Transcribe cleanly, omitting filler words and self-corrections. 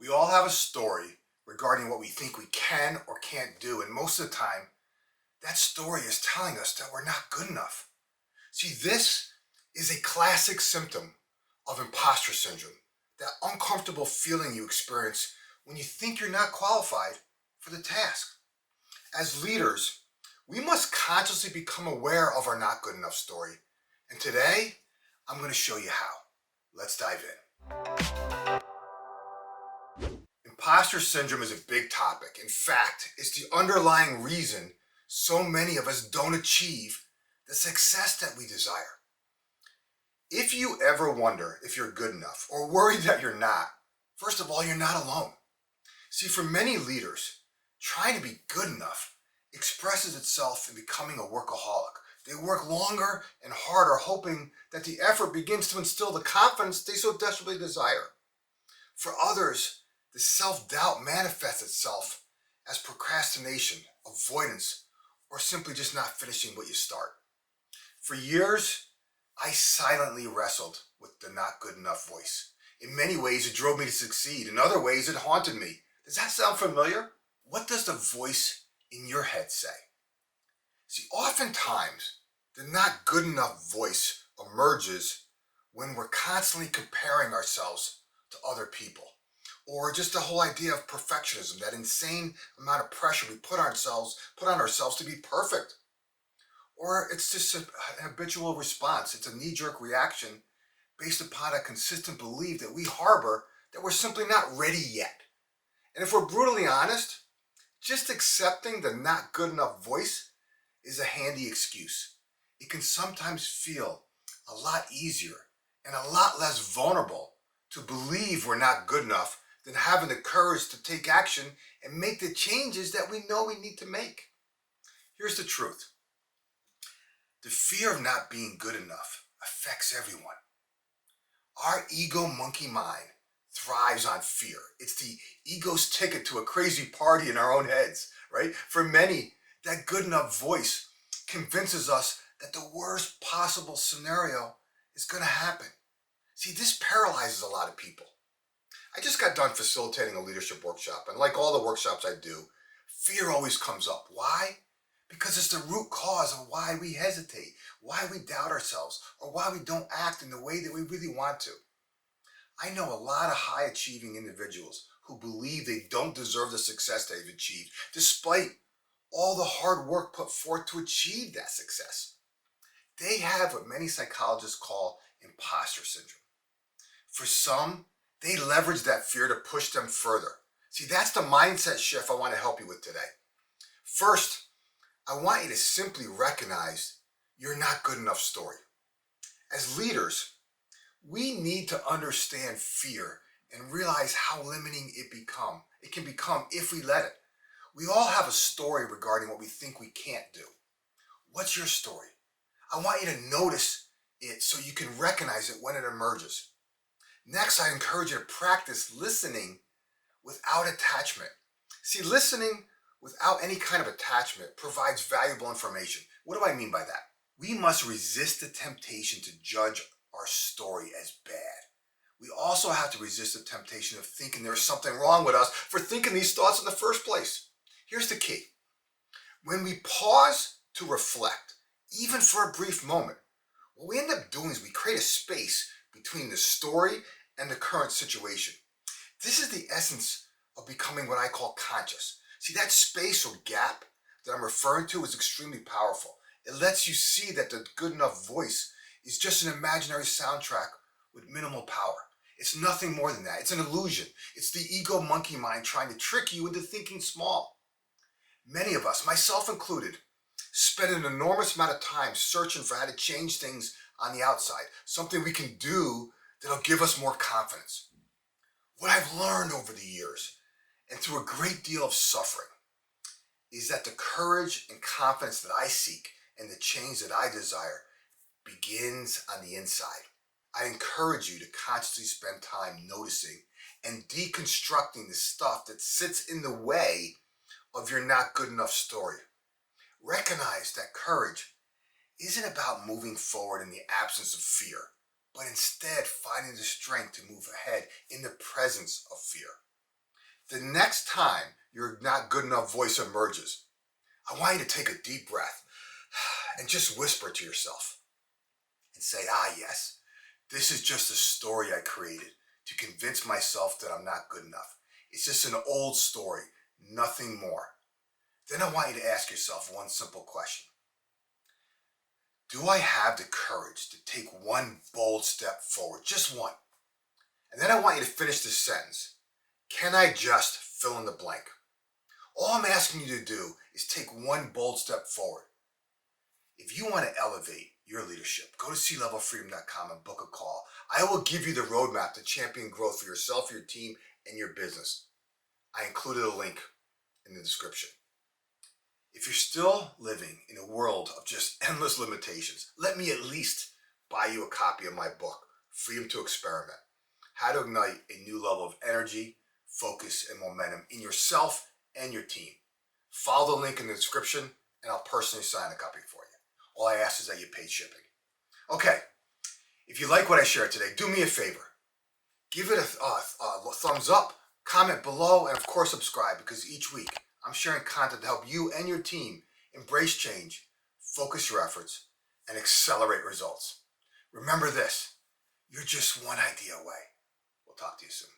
We all have a story regarding what we think we can or can't do, and most of the time, that story is telling us that we're not good enough. See, this is a classic symptom of imposter syndrome, that uncomfortable feeling you experience when you think you're not qualified for the task. As leaders, we must consciously become aware of our not good enough story. And today, I'm going to show you how. Let's dive in. Imposter syndrome is a big topic. In fact, it's the underlying reason so many of us don't achieve the success that we desire. If you ever wonder if you're good enough or worry that you're not, first of all, you're not alone. See, for many leaders, trying to be good enough expresses itself in becoming a workaholic. They work longer and harder, hoping that the effort begins to instill the confidence they so desperately desire. For others, the self-doubt manifests itself as procrastination, avoidance, or simply just not finishing what you start. For years, I silently wrestled with the not good enough voice. In many ways, it drove me to succeed. In other ways, it haunted me. Does that sound familiar? What does the voice in your head say? See, oftentimes, the not good enough voice emerges when we're constantly comparing ourselves to other people. Or just the whole idea of perfectionism, that insane amount of pressure we put on ourselves to be perfect. Or it's just an habitual response. It's a knee-jerk reaction based upon a consistent belief that we harbor that we're simply not ready yet. And if we're brutally honest, just accepting the not good enough voice is a handy excuse. It can sometimes feel a lot easier and a lot less vulnerable to believe we're not good enough than having the courage to take action and make the changes that we know we need to make. Here's the truth. The fear of not being good enough affects everyone. Our ego monkey mind thrives on fear. It's the ego's ticket to a crazy party in our own heads, right? For many, that good enough voice convinces us that the worst possible scenario is going to happen. See, this paralyzes a lot of people. I just got done facilitating a leadership workshop, and like all the workshops I do, fear always comes up. Why? Because it's the root cause of why we hesitate, why we doubt ourselves, or why we don't act in the way that we really want to. I know a lot of high achieving individuals who believe they don't deserve the success they've achieved, despite all the hard work put forth to achieve that success. They have what many psychologists call imposter syndrome. For some, they leverage that fear to push them further. See, that's the mindset shift I want to help you with today. First, I want you to simply recognize you're not good enough story. As leaders, we need to understand fear and realize how limiting it can become if we let it. We all have a story regarding what we think we can't do. What's your story? I want you to notice it so you can recognize it when it emerges. Next, I encourage you to practice listening without attachment. See, listening without any kind of attachment provides valuable information. What do I mean by that? We must resist the temptation to judge our story as bad. We also have to resist the temptation of thinking there's something wrong with us for thinking these thoughts in the first place. Here's the key. When we pause to reflect, even for a brief moment, what we end up doing is we create a space between the story and the current situation. This is the essence of becoming what I call conscious. See, that space or gap that I'm referring to is extremely powerful. It lets you see that the good enough voice is just an imaginary soundtrack with minimal power. It's nothing more than that. It's an illusion. It's the ego monkey mind trying to trick you into thinking small. Many of us, myself included, spend an enormous amount of time searching for how to change things on the outside, something we can do that'll give us more confidence. What I've learned over the years, and through a great deal of suffering, is that the courage and confidence that I seek and the change that I desire begins on the inside. I encourage you to consciously spend time noticing and deconstructing the stuff that sits in the way of your not good enough story. Recognize that courage isn't about moving forward in the absence of fear, but instead finding the strength to move ahead in the presence of fear. The next time your not good enough voice emerges, I want you to take a deep breath and just whisper to yourself and say, yes, this is just a story I created to convince myself that I'm not good enough. It's just an old story, nothing more. Then I want you to ask yourself one simple question. Do I have the courage to take one bold step forward? Just one. And then I want you to finish this sentence. Can I just fill in the blank? All I'm asking you to do is take one bold step forward. If you want to elevate your leadership, go to clevelfreedom.com and book a call. I will give you the roadmap to champion growth for yourself, your team, and your business. I included a link in the description. If you're still living in a world of just endless limitations, let me at least buy you a copy of my book, Freedom to Experiment: How to Ignite a New Level of Energy, Focus, and Momentum in yourself and your team. Follow the link in the description, and I'll personally sign a copy for you. All I ask is that you pay shipping. Okay, if you like what I shared today, do me a favor. Give it a thumbs up, comment below, and of course subscribe, because each week I'm sharing content to help you and your team embrace change, focus your efforts, and accelerate results. Remember this, you're just one idea away. We'll talk to you soon.